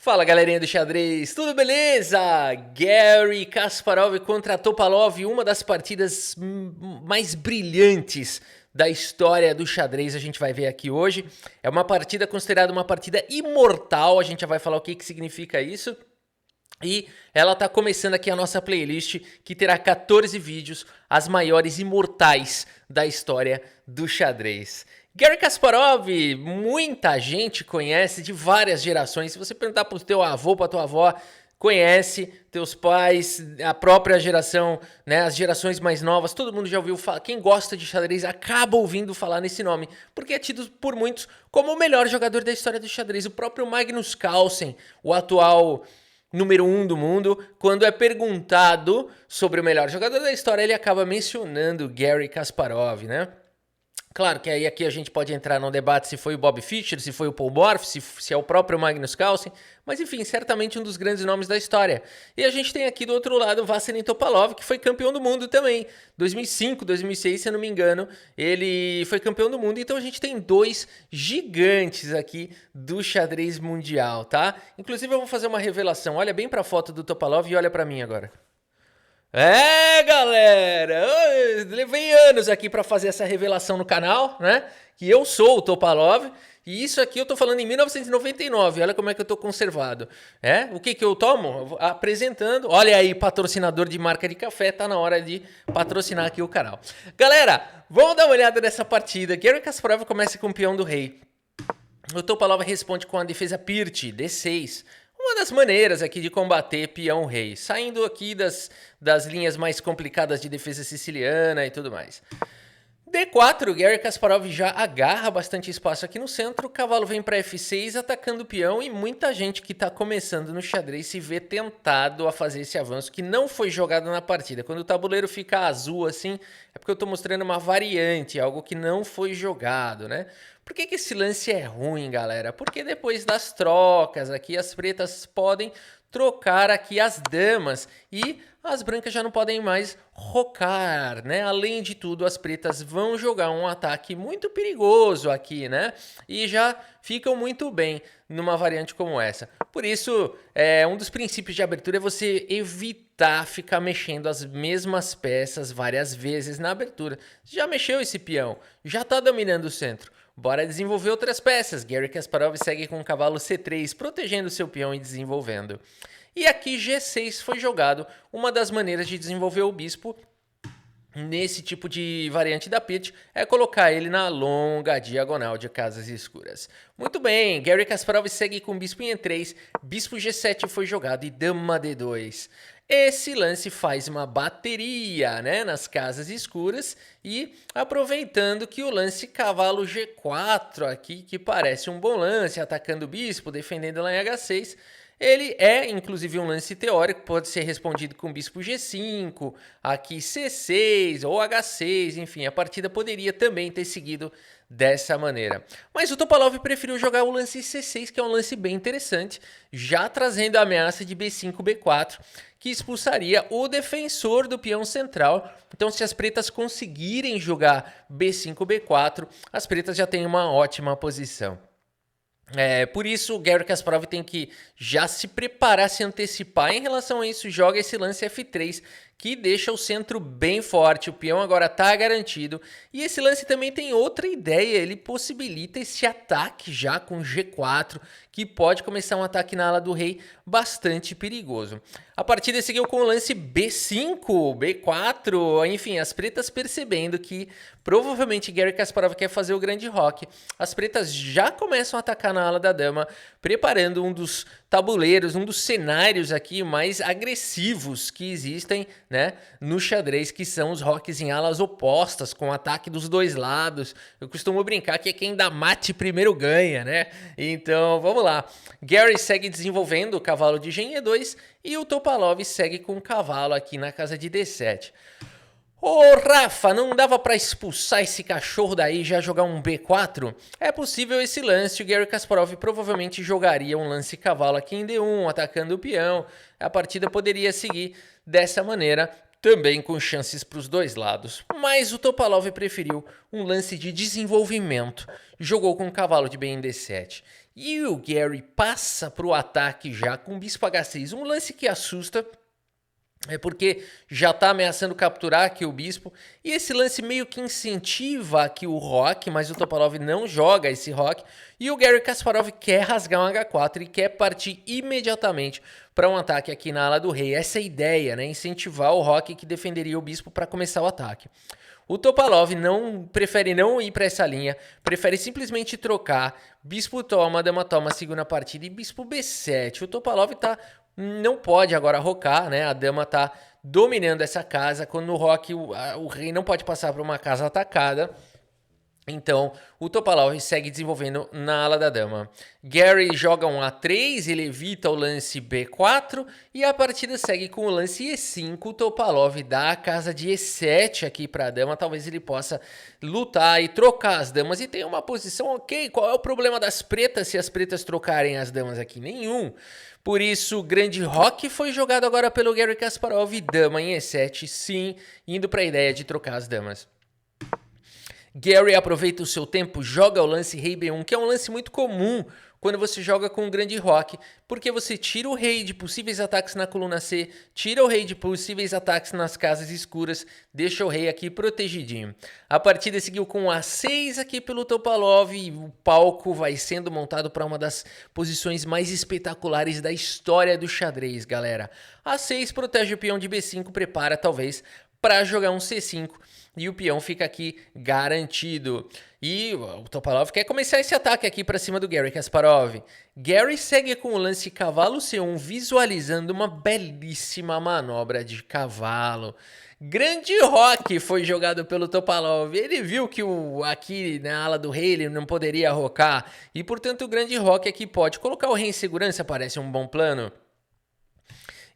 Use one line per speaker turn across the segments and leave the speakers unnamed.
Fala galerinha do xadrez, tudo beleza? Garry Kasparov contra Topalov, uma das partidas mais brilhantes da história do xadrez a gente vai ver aqui hoje. É uma partida considerada uma partida imortal, a gente já vai falar o que significa isso. E ela tá começando aqui a nossa playlist, que terá 14 vídeos, as maiores imortais da história do xadrez. Garry Kasparov, muita gente conhece de várias gerações. Se você perguntar pro teu avô, pra tua avó, conhece, teus pais, a própria geração, né, as gerações mais novas, todo mundo já ouviu falar. Quem gosta de xadrez acaba ouvindo falar nesse nome, porque é tido por muitos como o melhor jogador da história do xadrez. O próprio Magnus Carlsen, o atual número 1 do mundo, quando é perguntado sobre o melhor jogador da história, ele acaba mencionando Garry Kasparov, né? Claro que aí aqui a gente pode entrar num debate se foi o Bob Fischer, se foi o Paul Morphy, se é o próprio Magnus Carlsen, mas enfim, certamente um dos grandes nomes da história. E a gente tem aqui do outro lado o Vassilij Topalov, que foi campeão do mundo também. 2005, 2006, se eu não me engano, ele foi campeão do mundo. Então a gente tem dois gigantes aqui do xadrez mundial, tá? Inclusive eu vou fazer uma revelação. Olha bem para a foto do Topalov e olha para mim agora. Galera, eu levei anos aqui para fazer essa revelação no canal, né? Que eu sou o Topalov e isso aqui eu tô falando em 1999, olha como é que eu tô conservado. O que que eu tomo? Apresentando, olha aí, patrocinador de marca de café, tá na hora de patrocinar aqui o canal. Galera, vamos dar uma olhada nessa partida. Garry Kasparov começa com o peão do rei. O Topalov responde com a defesa Pirt, D6. Uma das maneiras aqui de combater peão-rei, saindo aqui das linhas mais complicadas de defesa siciliana e tudo mais. D4, Garry Kasparov já agarra bastante espaço aqui no centro, o cavalo vem para F6 atacando o peão e muita gente que está começando no xadrez se vê tentado a fazer esse avanço que não foi jogado na partida. Quando o tabuleiro fica azul assim, é porque eu estou mostrando uma variante, algo que não foi jogado, né? Por que esse lance é ruim, galera? Porque depois das trocas aqui, as pretas podem trocar aqui as damas e as brancas já não podem mais rocar, né? Além de tudo, as pretas vão jogar um ataque muito perigoso aqui, né? E já ficam muito bem numa variante como essa. Por isso, um dos princípios de abertura é você evitar ficar mexendo as mesmas peças várias vezes na abertura. Você já mexeu esse peão, já está dominando o centro. Bora desenvolver outras peças. Garry Kasparov segue com o cavalo C3, protegendo seu peão e desenvolvendo. E aqui G6 foi jogado, uma das maneiras de desenvolver o bispo nesse tipo de variante da Pirt é colocar ele na longa diagonal de casas escuras. Muito bem, Garry Kasparov segue com bispo em E3, bispo G7 foi jogado e dama D2. Esse lance faz uma bateria, né, nas casas escuras e aproveitando que o lance cavalo G4 aqui, que parece um bom lance, atacando o bispo, defendendo lá em H6, ele é, inclusive, um lance teórico, pode ser respondido com bispo G5, aqui C6 ou H6, enfim, a partida poderia também ter seguido dessa maneira. Mas o Topalov preferiu jogar o lance C6, que é um lance bem interessante, já trazendo a ameaça de B5, B4, que expulsaria o defensor do peão central. Então, se as pretas conseguirem jogar B5, B4, as pretas já têm uma ótima posição. Por isso o Garry Kasparov tem que já se preparar, se antecipar em relação a isso, joga esse lance F3, que deixa o centro bem forte, o peão agora está garantido, e esse lance também tem outra ideia, ele possibilita esse ataque já com G4, que pode começar um ataque na ala do rei bastante perigoso. A partida seguiu com o lance B5, B4, enfim, as pretas percebendo que provavelmente Garry Kasparov quer fazer o grande roque. As pretas já começam a atacar na ala da dama, preparando um dos tabuleiros, um dos cenários aqui mais agressivos que existem, né, no xadrez, que são os roques em alas opostas, com ataque dos dois lados. Eu costumo brincar que quem dá mate primeiro ganha, né? Então, vamos lá. Garry segue desenvolvendo o cavalo de Gen E2 e o Topalov segue com o cavalo aqui na casa de D7. Ô Rafa, não dava pra expulsar esse cachorro daí e já jogar um B4? É possível esse lance, o Garry Kasparov provavelmente jogaria um lance cavalo aqui em D1, atacando o peão. A partida poderia seguir dessa maneira, também com chances para os dois lados. Mas o Topalov preferiu um lance de desenvolvimento, jogou com o cavalo de bem em D7. E o Gary passa para o ataque já com bispo H6, um lance que assusta, é porque já está ameaçando capturar aqui o bispo. E esse lance meio que incentiva aqui o roque, mas o Topalov não joga esse roque. E o Garry Kasparov quer rasgar um H4 e quer partir imediatamente para um ataque aqui na ala do rei. Essa é a ideia, né? Incentivar o roque que defenderia o bispo para começar o ataque. O Topalov prefere não ir para essa linha, prefere simplesmente trocar bispo toma, dama toma, segunda partida e bispo B7. O Topalov não pode agora rocar, né? A dama tá dominando essa casa. Quando no roque o rei não pode passar para uma casa atacada. Então, o Topalov segue desenvolvendo na ala da dama. Gary joga um A3, ele evita o lance B4 e a partida segue com o lance E5. O Topalov dá a casa de E7 aqui para a dama. Talvez ele possa lutar e trocar as damas e tem uma posição ok. Qual é o problema das pretas se as pretas trocarem as damas aqui? Nenhum. Por isso, o grande roque foi jogado agora pelo Garry Kasparov. Dama em E7, sim, indo para a ideia de trocar as damas. Gary aproveita o seu tempo, joga o lance rei B1, que é um lance muito comum quando você joga com um grande roque, porque você tira o rei de possíveis ataques na coluna C, tira o rei de possíveis ataques nas casas escuras, deixa o rei aqui protegidinho. A partida seguiu com A6 aqui pelo Topalov e o palco vai sendo montado para uma das posições mais espetaculares da história do xadrez, galera. A6 protege o peão de B5, prepara talvez para jogar um C5. E o peão fica aqui garantido. E o Topalov quer começar esse ataque aqui para cima do Garry Kasparov. Gary segue com o lance cavalo C1, visualizando uma belíssima manobra de cavalo. Grande roque foi jogado pelo Topalov. Ele viu que aqui na ala do rei ele não poderia rocar. E, portanto, o grande roque aqui pode colocar o rei em segurança. Parece um bom plano.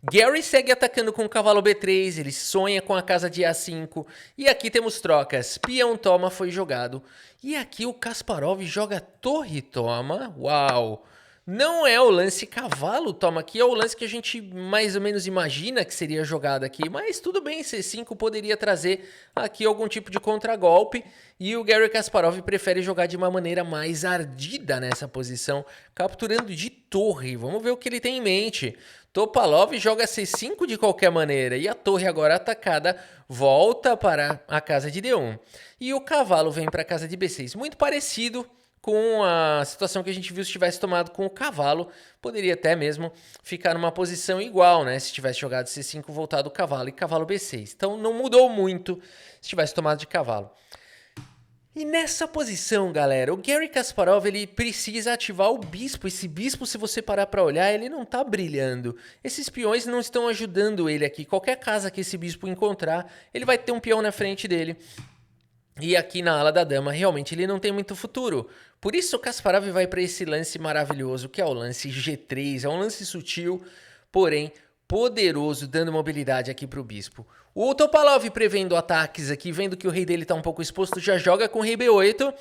Gary segue atacando com o cavalo B3, ele sonha com a casa de A5, e aqui temos trocas, peão toma foi jogado, e aqui o Kasparov joga torre toma, uau, não é o lance cavalo toma, aqui é o lance que a gente mais ou menos imagina que seria jogado aqui, mas tudo bem, C5 poderia trazer aqui algum tipo de contragolpe, e o Garry Kasparov prefere jogar de uma maneira mais ardida nessa posição, capturando de torre, vamos ver o que ele tem em mente. Topalov joga C5 de qualquer maneira e a torre agora atacada volta para a casa de D1. E o cavalo vem para a casa de B6. Muito parecido com a situação que a gente viu se tivesse tomado com o cavalo. Poderia até mesmo ficar numa posição igual, né? Se tivesse jogado C5, voltado o cavalo e cavalo B6. Então não mudou muito se tivesse tomado de cavalo. E nessa posição, galera, o Garry Kasparov ele precisa ativar o bispo. Esse bispo, se você parar para olhar, ele não tá brilhando. Esses peões não estão ajudando ele aqui. Qualquer casa que esse bispo encontrar, ele vai ter um peão na frente dele. E aqui na ala da dama, realmente, ele não tem muito futuro. Por isso o Kasparov vai para esse lance maravilhoso, que é o lance G3. É um lance sutil, porém poderoso, dando mobilidade aqui para o bispo. O Topalov prevendo ataques aqui, vendo que o rei dele está um pouco exposto, já joga com rei B8.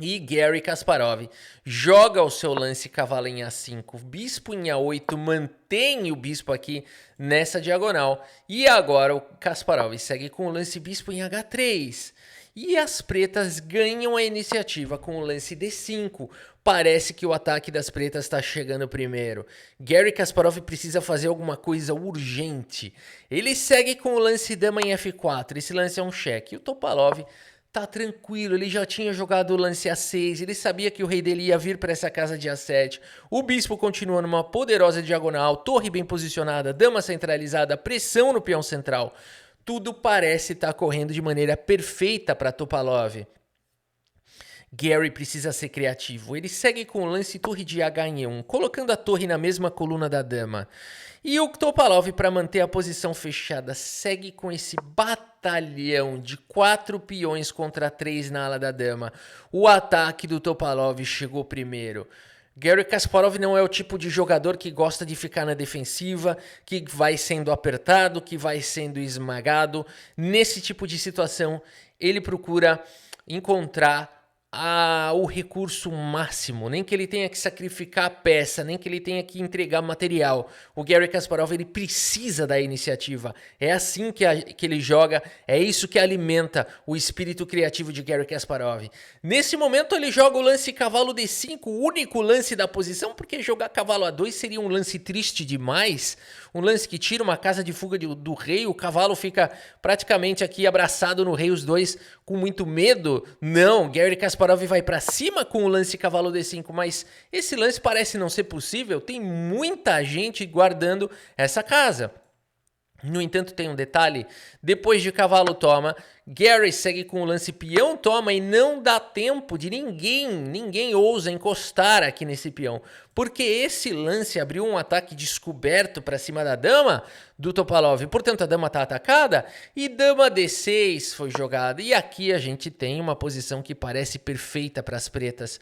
E Garry Kasparov joga o seu lance cavalo em A5, bispo em A8, mantém o bispo aqui nessa diagonal. E agora o Kasparov segue com o lance bispo em H3. E as pretas ganham a iniciativa com o lance D5. Parece que o ataque das pretas está chegando primeiro. Garry Kasparov precisa fazer alguma coisa urgente. Ele segue com o lance dama em F4. Esse lance é um cheque. E o Topalov tá tranquilo, ele já tinha jogado o lance A6, ele sabia que o rei dele ia vir para essa casa de A7. O bispo continua numa poderosa diagonal, torre bem posicionada, dama centralizada, pressão no peão central. Tudo parece estar correndo de maneira perfeita para Topalov. Gary precisa ser criativo. Ele segue com o lance torre de H em E1, colocando a torre na mesma coluna da dama. E o Topalov, para manter a posição fechada, segue com esse batalhão de 4 peões contra 3 na ala da dama. O ataque do Topalov chegou primeiro. Garry Kasparov não é o tipo de jogador que gosta de ficar na defensiva, que vai sendo apertado, que vai sendo esmagado. Nesse tipo de situação, ele procura encontrar o recurso máximo, nem que ele tenha que sacrificar a peça, nem que ele tenha que entregar material. O Garry Kasparov, ele precisa da iniciativa. É assim que ele joga, é isso que alimenta o espírito criativo de Garry Kasparov. Nesse momento ele joga o lance cavalo D5, o único lance da posição, porque jogar cavalo A2 seria um lance triste demais, um lance que tira uma casa de fuga do rei, o cavalo fica praticamente aqui abraçado no rei, os dois com muito medo. Não, Garry Kasparov vai para cima com o lance cavalo D5, mas esse lance parece não ser possível, tem muita gente guardando essa casa. No entanto, tem um detalhe, depois de cavalo toma, Garry segue com o lance peão toma e não dá tempo de ninguém ousa encostar aqui nesse peão, porque esse lance abriu um ataque descoberto para cima da dama do Topalov, portanto a dama está atacada e dama D6 foi jogada, e aqui a gente tem uma posição que parece perfeita para as pretas,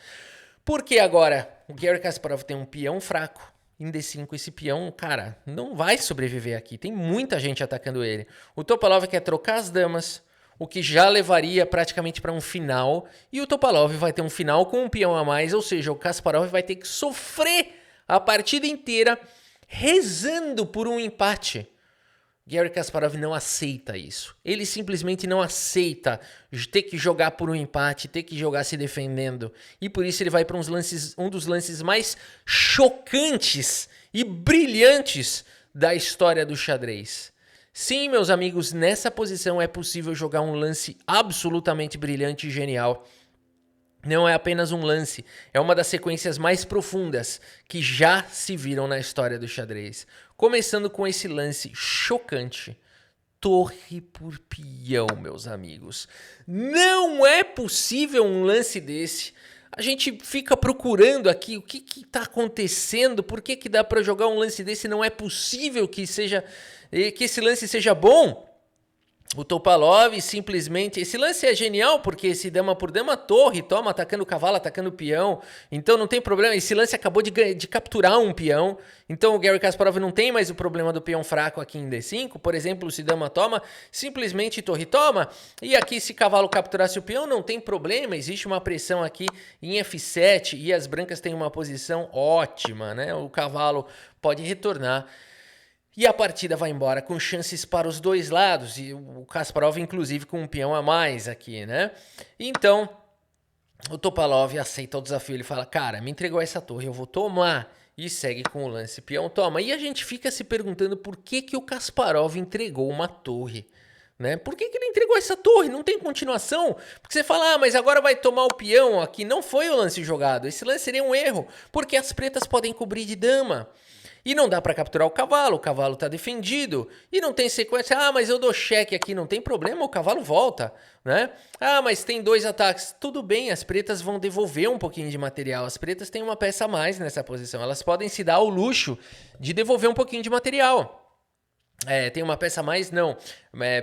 porque agora o Garry Kasparov tem um peão fraco. Em D5, esse peão, cara, não vai sobreviver aqui. Tem muita gente atacando ele. O Topalov quer trocar as damas, o que já levaria praticamente para um final. E o Topalov vai ter um final com um peão a mais, ou seja, o Kasparov vai ter que sofrer a partida inteira rezando por um empate. Garry Kasparov não aceita isso. Ele simplesmente não aceita ter que jogar por um empate, ter que jogar se defendendo. E por isso ele vai para um dos lances mais chocantes e brilhantes da história do xadrez. Sim, meus amigos, nessa posição é possível jogar um lance absolutamente brilhante e genial. Não é apenas um lance, é uma das sequências mais profundas que já se viram na história do xadrez. Começando com esse lance chocante. Torre por peão, meus amigos. Não é possível um lance desse. A gente fica procurando aqui o que está acontecendo, por que dá para jogar um lance desse. Não é possível que esse lance seja bom. O Topalov simplesmente... Esse lance é genial porque esse dama por dama, torre, toma, atacando o cavalo, atacando o peão. Então não tem problema. Esse lance acabou de capturar um peão. Então o Garry Kasparov não tem mais o problema do peão fraco aqui em D5. Por exemplo, se dama toma, simplesmente torre toma. E aqui se cavalo capturasse o peão, não tem problema. Existe uma pressão aqui em F7 e as brancas têm uma posição ótima, né? O cavalo pode retornar. E a partida vai embora com chances para os dois lados, e o Kasparov inclusive com um peão a mais aqui, né? Então, o Topalov aceita o desafio, ele fala, cara, me entregou essa torre, eu vou tomar, e segue com o lance peão toma. E a gente fica se perguntando por que o Kasparov entregou uma torre, né? Por que ele entregou essa torre? Não tem continuação? Porque você fala, mas agora vai tomar o peão aqui, não foi o lance jogado, esse lance seria um erro, porque as pretas podem cobrir de dama. E não dá para capturar o cavalo está defendido. E não tem sequência. Mas eu dou cheque aqui, não tem problema, o cavalo volta, né? Mas tem dois ataques. Tudo bem, as pretas vão devolver um pouquinho de material. As pretas têm uma peça a mais nessa posição. Elas podem se dar ao luxo de devolver um pouquinho de material. Tem uma peça a mais? Não.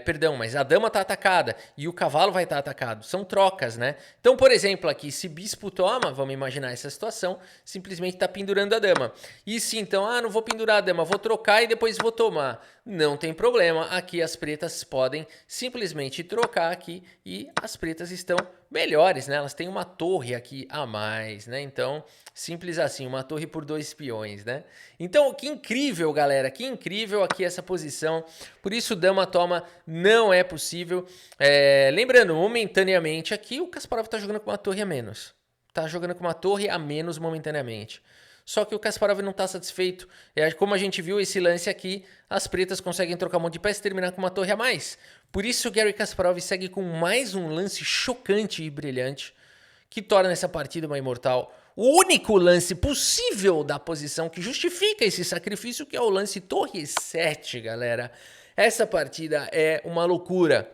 Perdão, mas a dama está atacada e o cavalo vai estar atacado. São trocas, né? Então, por exemplo, aqui, se bispo toma, vamos imaginar essa situação, simplesmente está pendurando a dama. E se então, não vou pendurar a dama, vou trocar e depois vou tomar. Não tem problema, aqui as pretas podem simplesmente trocar aqui e as pretas estão melhores, né? Elas têm uma torre aqui a mais, né? Então, simples assim, uma torre por 2 peões, né? Então, que incrível, galera, que incrível aqui essa posição. Por isso, dama toma não é possível. Lembrando, momentaneamente aqui, o Kasparov tá jogando com uma torre a menos. Tá jogando com uma torre a menos momentaneamente. Só que o Kasparov não está satisfeito. Como a gente viu esse lance aqui, as pretas conseguem trocar um monte de peça e terminar com uma torre a mais. Por isso o Garry Kasparov segue com mais um lance chocante e brilhante, que torna essa partida uma imortal. O único lance possível da posição que justifica esse sacrifício, que é o lance torre 7, galera. Essa partida é uma loucura.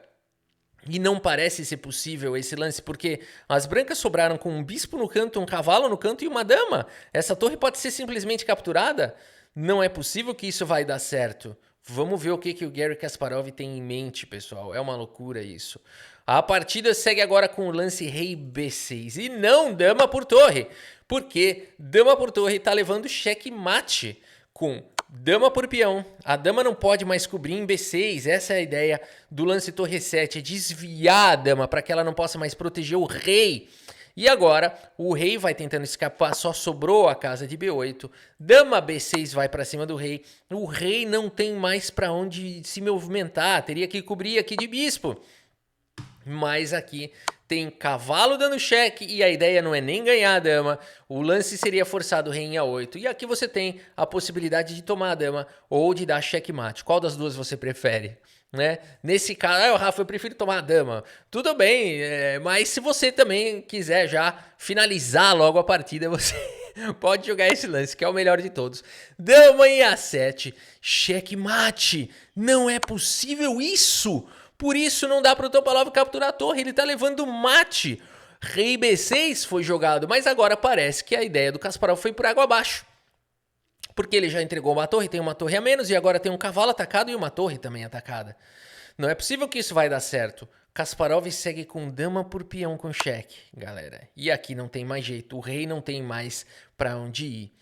E não parece ser possível esse lance, porque as brancas sobraram com um bispo no canto, um cavalo no canto e uma dama. Essa torre pode ser simplesmente capturada? Não é possível que isso vai dar certo. Vamos ver o que o Garry Kasparov tem em mente, pessoal. É uma loucura isso. A partida segue agora com o lance rei B6 e não dama por torre, porque dama por torre está levando cheque mate com dama por peão. A dama não pode mais cobrir em B6. Essa é a ideia do lance torre 7, é desviar a dama para que ela não possa mais proteger o rei. E agora o rei vai tentando escapar, só sobrou a casa de B8. Dama B6 vai para cima do rei. O rei não tem mais para onde se movimentar, teria que cobrir aqui de bispo. Mas aqui tem cavalo dando cheque e a ideia não é nem ganhar a dama. O lance seria forçado o rei em A8. E aqui você tem a possibilidade de tomar a dama ou de dar checkmate. Qual das duas você prefere? Né? Nesse caso, Rafa, eu prefiro tomar a dama. Tudo bem, mas se você também quiser já finalizar logo a partida, você pode jogar esse lance, que é o melhor de todos. Dama em A7, checkmate. Não é possível isso! Por isso não dá para o Topalov capturar a torre, ele tá levando mate. Rei B6 foi jogado, mas agora parece que a ideia do Kasparov foi por água abaixo. Porque ele já entregou uma torre, tem uma torre a menos, e agora tem um cavalo atacado e uma torre também atacada. Não é possível que isso vai dar certo. Kasparov segue com dama por peão com cheque, galera. E aqui não tem mais jeito, o rei não tem mais para onde ir.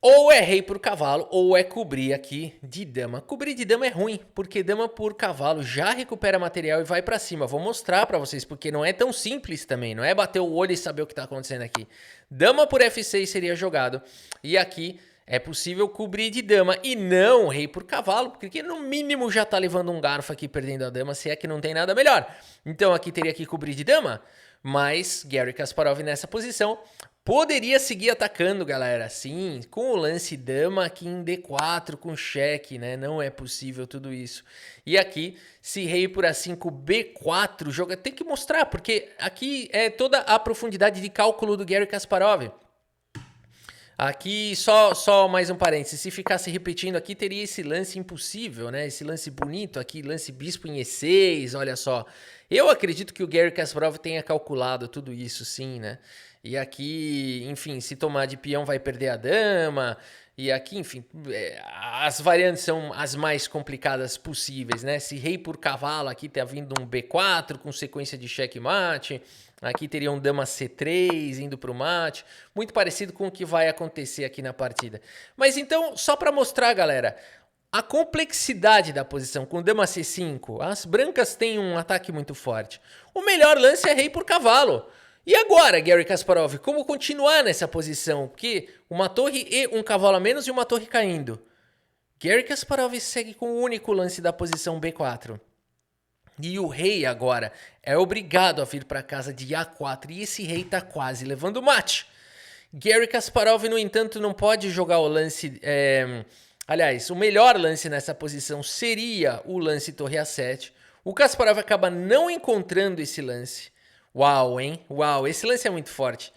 Ou é rei por cavalo, ou é cobrir aqui de dama. Cobrir de dama é ruim, porque dama por cavalo já recupera material e vai pra cima. Vou mostrar pra vocês, porque não é tão simples também. Não é bater o olho e saber o que tá acontecendo aqui. Dama por F6 seria jogado. E aqui é possível cobrir de dama e não rei por cavalo, porque no mínimo já tá levando um garfo aqui perdendo a dama, se é que não tem nada melhor. Então aqui teria que cobrir de dama, mas Garry Kasparov nessa posição poderia seguir atacando, galera, sim, com o lance dama aqui em D4 com cheque, né? Não é possível tudo isso. E aqui, se rei por A5, B4, joga, tem que mostrar, porque aqui é toda a profundidade de cálculo do Garry Kasparov. Aqui, só mais um parênteses, se ficasse repetindo aqui, teria esse lance impossível, né? Esse lance bonito aqui, lance bispo em E6, olha só. Eu acredito que o Garry Kasparov tenha calculado tudo isso, sim, né? E aqui, enfim, se tomar de peão vai perder a dama. E aqui, enfim, as variantes são as mais complicadas possíveis, né? Se rei por cavalo, aqui tá vindo um B4 com sequência de checkmate. Aqui teria um dama C3 indo para o mate. Muito parecido com o que vai acontecer aqui na partida. Mas então, só para mostrar, galera, a complexidade da posição com dama C5. As brancas têm um ataque muito forte. O melhor lance é rei por cavalo. E agora, Garry Kasparov, como continuar nessa posição? Porque uma torre e um cavalo a menos e uma torre caindo. Garry Kasparov segue com o único lance da posição B4. E o rei agora é obrigado a vir para casa de A4 e esse rei tá quase levando mate. Garry Kasparov, no entanto, não pode jogar o lance... Aliás, o melhor lance nessa posição seria o lance torre A7. O Kasparov acaba não encontrando esse lance. Uau, hein? Uau, esse lance é muito forte.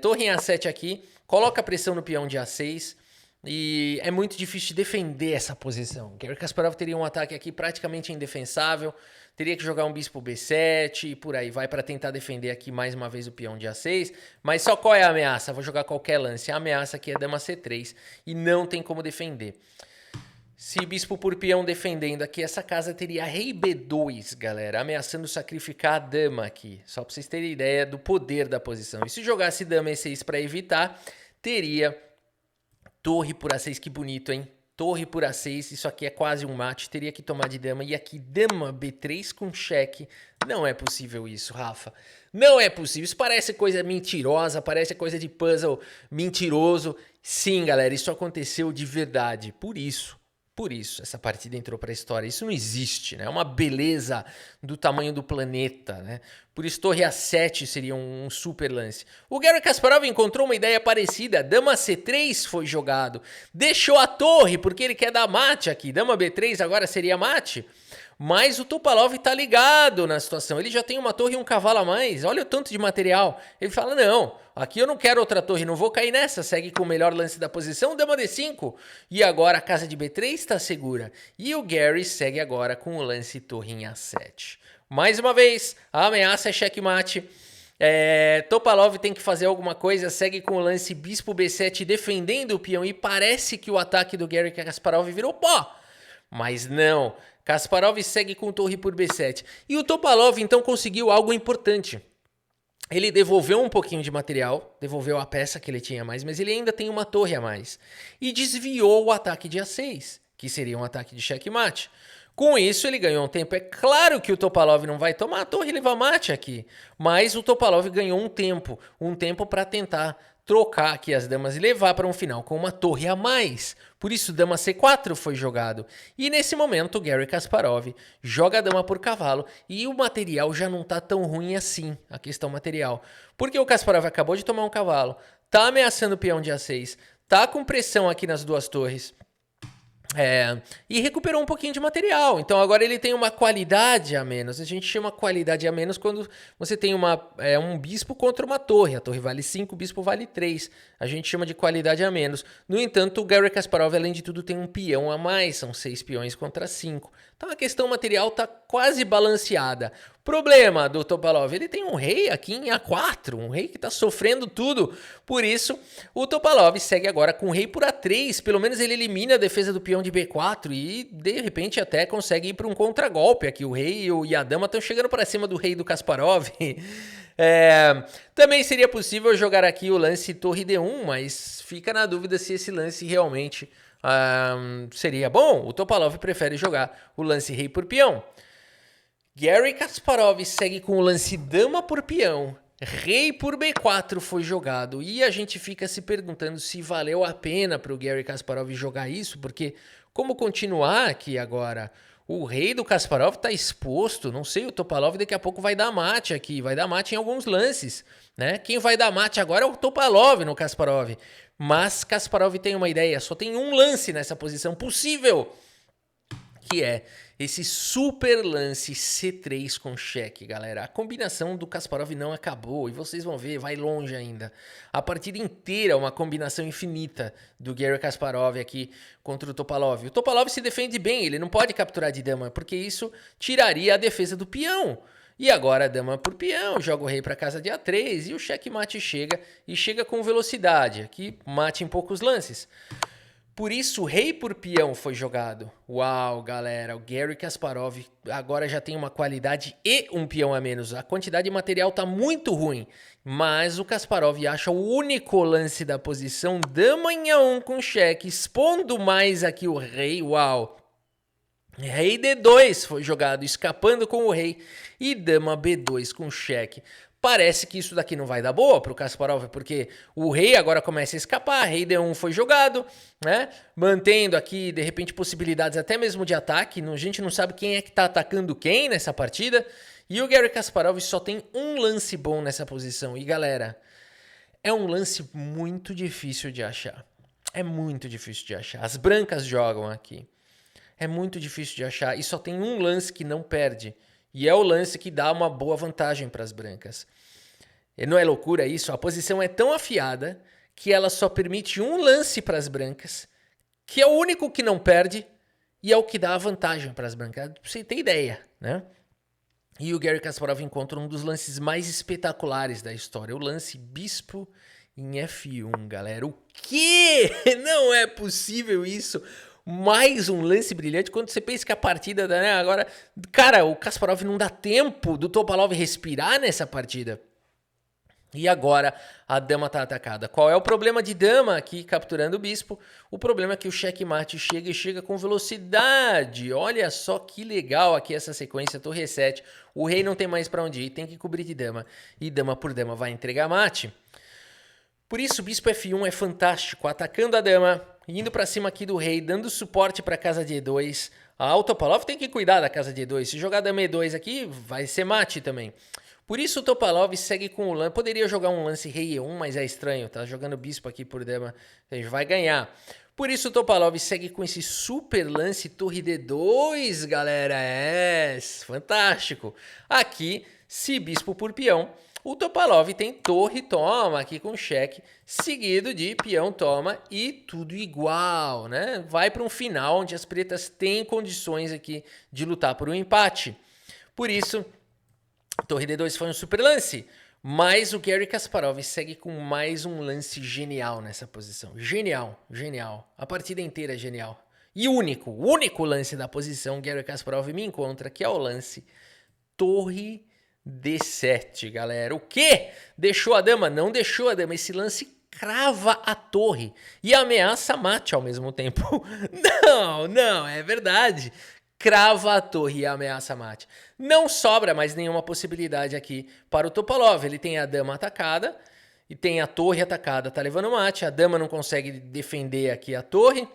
Torre em A7 aqui, coloca pressão no peão de A6 e é muito difícil de defender essa posição. Garry Kasparov teria um ataque aqui praticamente indefensável, teria que jogar um bispo B7 e por aí vai para tentar defender aqui mais uma vez o peão de A6. Mas só qual é a ameaça? Vou jogar qualquer lance. A ameaça aqui é dama C3 e não tem como defender. Se bispo por peão defendendo aqui, essa casa teria rei B2, galera, ameaçando sacrificar a dama aqui. Só para vocês terem ideia do poder da posição. E se jogasse dama E6 para evitar, teria torre por A6, que bonito, hein? Torre por A6, isso aqui é quase um mate, teria que tomar de dama. E aqui dama B3 com cheque. Não é possível isso, Rafa. Não é possível. Isso parece coisa mentirosa, parece coisa de puzzle mentiroso. Sim, galera, isso aconteceu de verdade. Por isso, essa partida entrou para a história. Isso não existe, né? É uma beleza do tamanho do planeta, né? Por isso, torre A7 seria um super lance. O Garry Kasparov encontrou uma ideia parecida. Dama C3 foi jogado. Deixou a torre, porque ele quer dar mate aqui. Dama B3 agora seria mate. Mas o Topalov tá ligado na situação. Ele já tem uma torre e um cavalo a mais. Olha o tanto de material. Ele fala, não, aqui eu não quero outra torre, não vou cair nessa. Segue com o melhor lance da posição, dama D5. E agora a casa de B3 está segura. E o Garry segue agora com o lance torre em A7. Mais uma vez, a ameaça é checkmate. Topalov tem que fazer alguma coisa, segue com o lance bispo B7 defendendo o peão. E parece que o ataque do Garry Kasparov virou pó. Mas não, Kasparov segue com torre por B7. E o Topalov então conseguiu algo importante. Ele devolveu um pouquinho de material, devolveu a peça que ele tinha a mais, mas ele ainda tem uma torre a mais. E desviou o ataque de A6, que seria um ataque de checkmate. Com isso, ele ganhou um tempo. É claro que o Topalov não vai tomar a torre e levar mate aqui, mas o Topalov ganhou um tempo para tentar trocar aqui as damas e levar para um final com uma torre a mais. Por isso, dama C4 foi jogado. E nesse momento, o Garry Kasparov joga a dama por cavalo e o material já não tá tão ruim assim, a questão material. Porque o Kasparov acabou de tomar um cavalo, tá ameaçando o peão de A6, tá com pressão aqui nas duas torres. E recuperou um pouquinho de material. Então agora ele tem uma qualidade a menos. A gente chama qualidade a menos quando você tem um bispo contra uma torre. A torre vale 5, o bispo vale 3. A gente chama de qualidade a menos. No entanto, o Garry Kasparov, além de tudo, tem um peão a mais. São 6 peões contra 5. Então a questão material está quase balanceada. Problema do Topalov, ele tem um rei aqui em A4, um rei que está sofrendo tudo. Por isso, o Topalov segue agora com o rei por A3. Pelo menos ele elimina a defesa do peão de B4 e, de repente, até consegue ir para um contragolpe aqui. O rei e a dama estão chegando para cima do rei do Kasparov. Também seria possível jogar aqui o lance torre D1, mas fica na dúvida se esse lance realmente seria bom. O Topalov prefere jogar o lance rei por peão. Garry Kasparov segue com o lance dama por peão, rei por B4 foi jogado, e a gente fica se perguntando se valeu a pena para o Garry Kasparov jogar isso, porque como continuar aqui agora? O rei do Kasparov está exposto, não sei, o Topalov daqui a pouco vai dar mate aqui, vai dar mate em alguns lances, né? Quem vai dar mate agora é o Topalov no Kasparov, mas Kasparov tem uma ideia, só tem um lance nessa posição possível, que é esse super lance C3 com cheque, galera. A combinação do Kasparov não acabou e vocês vão ver, vai longe ainda. A partida inteira é uma combinação infinita do Garry Kasparov aqui contra o Topalov. O Topalov se defende bem, ele não pode capturar de dama, porque isso tiraria a defesa do peão. E agora dama por peão, joga o rei para casa de A3 e o checkmate chega, e chega com velocidade. Aqui mate em poucos lances. Por isso, rei por peão foi jogado. Uau, galera, o Garry Kasparov agora já tem uma qualidade e um peão a menos. A quantidade de material tá muito ruim, mas o Kasparov acha o único lance da posição dama em A1 com cheque, expondo mais aqui o rei. Uau! Rei D2 foi jogado, escapando com o rei, e dama B2 com cheque. Parece que isso daqui não vai dar boa para o Kasparov, porque o rei agora começa a escapar, rei D1 foi jogado, né? Mantendo aqui, de repente, possibilidades até mesmo de ataque. A gente não sabe quem é que está atacando quem nessa partida. E o Garry Kasparov só tem um lance bom nessa posição. E, galera, é um lance muito difícil de achar. É muito difícil de achar. As brancas jogam aqui. É muito difícil de achar e só tem um lance que não perde. E é o lance que dá uma boa vantagem para as brancas. E não é loucura isso? A posição é tão afiada que ela só permite um lance para as brancas, que é o único que não perde e é o que dá a vantagem para as brancas. Pra você ter ideia, né? E o Garry Kasparov encontra um dos lances mais espetaculares da história, o lance bispo em F1, galera. O quê? Não é possível isso! Mais um lance brilhante, quando você pensa que a partida, né, agora, cara, o Kasparov não dá tempo do Topalov respirar nessa partida. E agora a dama tá atacada. Qual é o problema de dama aqui capturando o bispo? O problema é que o checkmate chega e chega com velocidade. Olha só que legal aqui essa sequência, torre 7. O rei não tem mais para onde ir, tem que cobrir de dama. E dama por dama vai entregar mate. Por isso, bispo F1 é fantástico, atacando a dama, indo para cima aqui do rei, dando suporte para a casa de E2. O Topalov tem que cuidar da casa de E2. Se jogar dama E2 aqui, vai ser mate também. Por isso o Topalov segue com o lance. Poderia jogar um lance rei E1, mas é estranho, tá jogando bispo aqui por dama, ele vai ganhar. Por isso o Topalov segue com esse super lance torre D2, galera. Fantástico. Aqui, se bispo por peão, o Topalov tem torre toma aqui com cheque, seguido de peão toma e tudo igual, né? Vai para um final onde as pretas têm condições aqui de lutar por um empate. Por isso, torre D2 foi um super lance, mas o Garry Kasparov segue com mais um lance genial nessa posição. Genial, genial. A partida inteira é genial. E o único lance da posição, Garry Kasparov me encontra, que é o lance torre D7, galera. O quê? Deixou a dama? Não deixou a dama. Esse lance crava a torre e ameaça mate ao mesmo tempo. Não, é verdade. crava a torre e ameaça mate. Não sobra mais nenhuma possibilidade aqui para o Topalov. Ele tem a dama atacada e tem a torre atacada, tá levando mate. A dama não consegue defender aqui a torre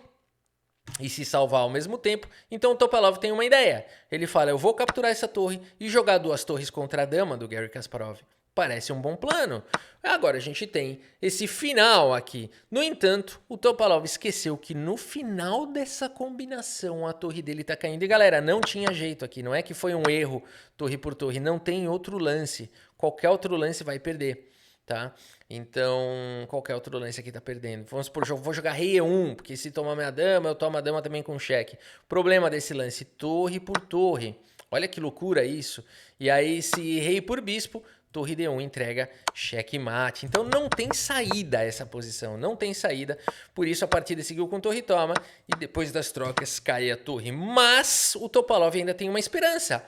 e se salvar ao mesmo tempo. Então o Topalov tem uma ideia. Ele fala, eu vou capturar essa torre e jogar 2 torres contra a dama do Garry Kasparov. Parece um bom plano. Agora a gente tem esse final aqui. No entanto, o Topalov esqueceu que no final dessa combinação a torre dele tá caindo. E galera, não tinha jeito aqui. Não é que foi um erro torre por torre. Não tem outro lance. Qualquer outro lance vai perder. Tá? Então, qualquer outro lance aqui tá perdendo. Vamos supor, vou jogar rei E1, porque se tomar minha dama, eu tomo a dama também com cheque. Problema desse lance, torre por torre. Olha que loucura isso. E aí, se rei por bispo, torre D1 entrega cheque mate. Então não tem saída essa posição, não tem saída. Por isso a partida seguiu com torre toma e depois das trocas cai a torre. Mas o Topalov ainda tem uma esperança.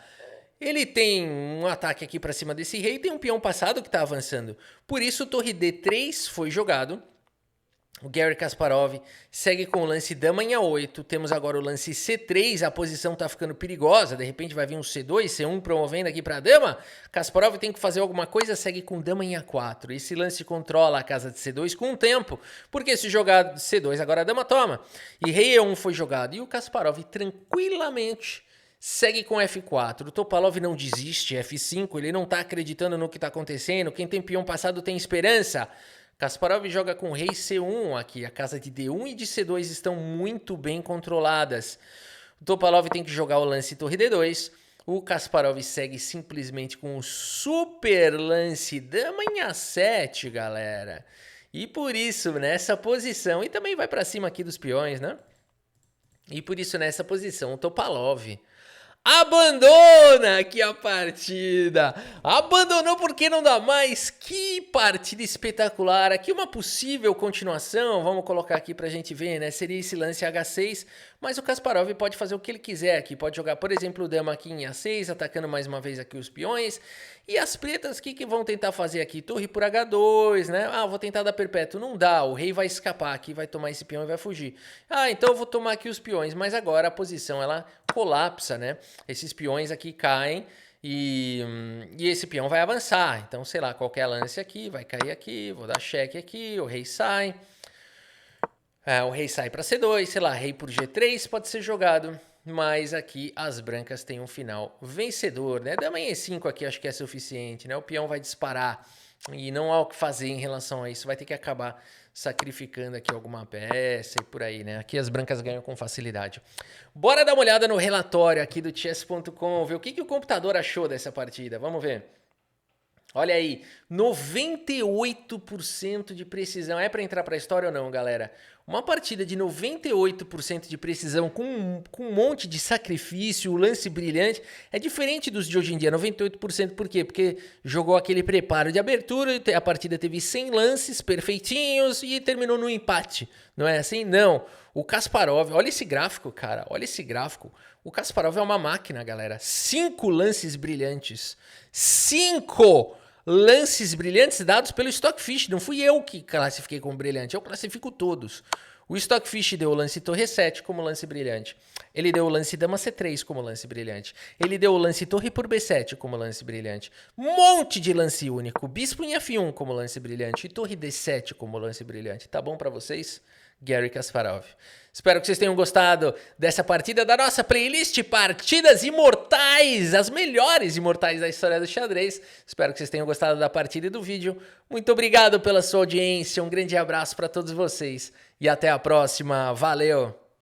Ele tem um ataque aqui para cima desse rei e tem um peão passado que está avançando. Por isso torre D3 foi jogado. O Garry Kasparov segue com o lance dama em A8. Temos agora o lance C3. A posição tá ficando perigosa. De repente vai vir um C2, C1 promovendo aqui para a dama. Kasparov tem que fazer alguma coisa. Segue com dama em A4. Esse lance controla a casa de C2 com o tempo. Porque se jogar C2 agora a dama toma. E rei E1 foi jogado. E o Kasparov tranquilamente segue com F4. O Topalov não desiste. F5. Ele não tá acreditando no que tá acontecendo. Quem tem peão passado tem esperança. Kasparov joga com rei C1 aqui, a casa de D1 e de C2 estão muito bem controladas. O Topalov tem que jogar o lance torre D2, o Kasparov segue simplesmente com o super lance dama em A7, galera. E por isso, nessa posição, e também vai para cima aqui dos peões, né? E por isso, nessa posição, o Topalov abandona aqui a partida. Abandonou porque não dá mais. Que partida espetacular. Aqui uma possível continuação. Vamos colocar aqui pra gente ver, né? Seria esse lance H6. Mas o Kasparov pode fazer o que ele quiser aqui. Pode jogar, por exemplo, o dama aqui em A6, atacando mais uma vez aqui os peões. E as pretas, o que vão tentar fazer aqui? Torre por H2, né? Ah, vou tentar dar perpétuo. Não dá, o rei vai escapar aqui, vai tomar esse peão e vai fugir. Ah, então eu vou tomar aqui os peões. Mas agora a posição, ela colapsa, né? Esses peões aqui caem e esse peão vai avançar. Então, sei lá, qualquer lance aqui, vai cair aqui, vou dar cheque aqui, o rei sai. O rei sai para C2, sei lá, rei por G3 pode ser jogado. Mas aqui as brancas têm um final vencedor, né? Dama em E5 aqui acho que é suficiente, né? O peão vai disparar e não há o que fazer em relação a isso. Vai ter que acabar sacrificando aqui alguma peça e por aí, né? Aqui as brancas ganham com facilidade. Bora dar uma olhada no relatório aqui do chess.com, ver o que o computador achou dessa partida. Vamos ver. Olha aí, 98% de precisão. É para entrar para a história ou não, galera? Uma partida de 98% de precisão com um monte de sacrifício, lance brilhante, é diferente dos de hoje em dia. 98% por quê? Porque jogou aquele preparo de abertura, a partida teve 100 lances perfeitinhos e terminou no empate. Não é assim? Não. O Kasparov, olha esse gráfico, cara, olha esse gráfico. O Kasparov é uma máquina, galera. 5 lances brilhantes. 5 lances brilhantes dados pelo Stockfish. Não fui eu que classifiquei como brilhante, eu classifico todos. O Stockfish deu o lance torre 7 como lance brilhante. Ele deu o lance dama C3 como lance brilhante. Ele deu o lance torre por B7 como lance brilhante. Monte de lance único. Bispo em F1 como lance brilhante. E torre D7 como lance brilhante. Tá bom pra vocês? Garry Kasparov. Espero que vocês tenham gostado dessa partida da nossa playlist Partidas Imortais, as melhores imortais da história do xadrez. Espero que vocês tenham gostado da partida e do vídeo. Muito obrigado pela sua audiência, um grande abraço para todos vocês e até a próxima. Valeu!